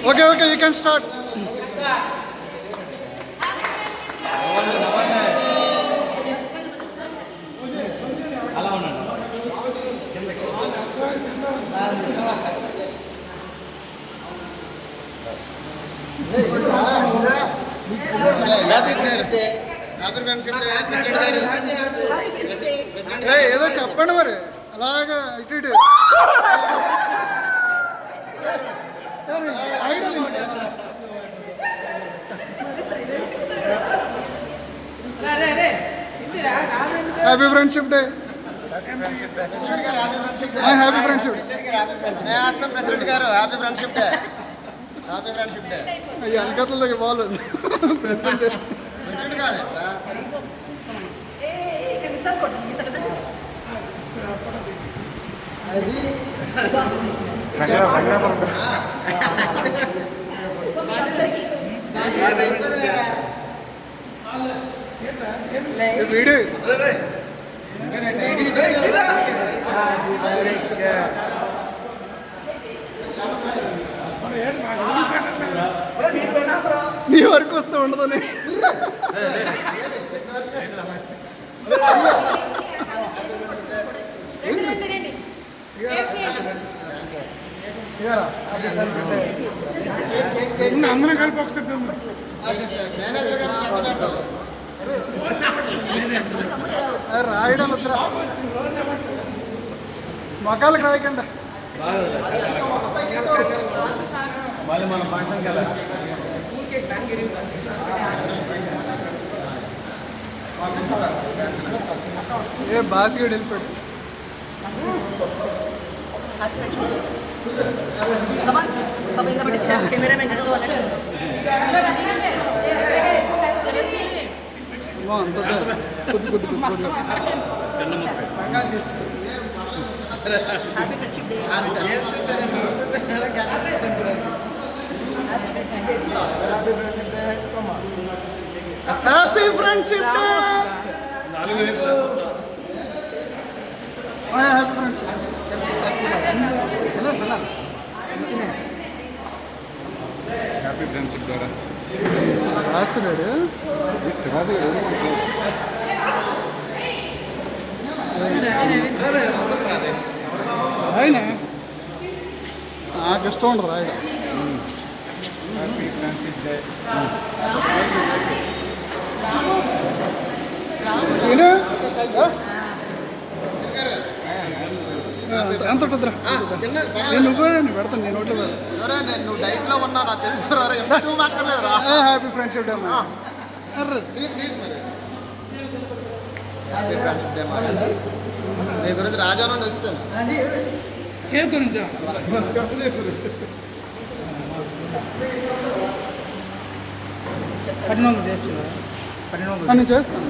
Okay okay you can start. అలా ఉన్నాను. ఏదో చెప్పండి మరి అలాగా ఇటు ఇటు. Happy friendship day. Happy friendship president గారు happy friendship day. Happy friendship day. అయ్యి అలకట్లకి బాగోలేదు. ప్రెసిడెంట్ కాదు వీడియో నీ వరకు వస్తే ఉండదని. అందరం కలిపి ఒకసారి రాయడం వద్దురా, మొక్కలకు రాయకండి. మళ్ళీ మన ఫంక్షన్కి వెళ్ళాలి. ఏ బాసిగడు వెళ్ళిపోయాడు. అంత కొద్ది కొద్ది కొద్ది కొద్దిగా happy friendship day. Happy friendship happy friendship ద్వారా రాస్తున్నాడు. ఆయన నాకు ఇష్టం ఉండదు రాయడం. Happy friendship day. ఎంత ఉంటుందిరా? నువ్వు పెడతాను, నేను నోట్లో పెడతాను. నువ్వు డైట్ లో ఉన్నా నాకు తెలుసు. హ్యాపీ ఫ్రెండ్షిప్ డే మా. హ్యాపీ ఫ్రెండ్షిప్ డే మా. నీ గురించి రాజా నుండి వచ్చాను. కేక్ గురించి నేను చేస్తాను.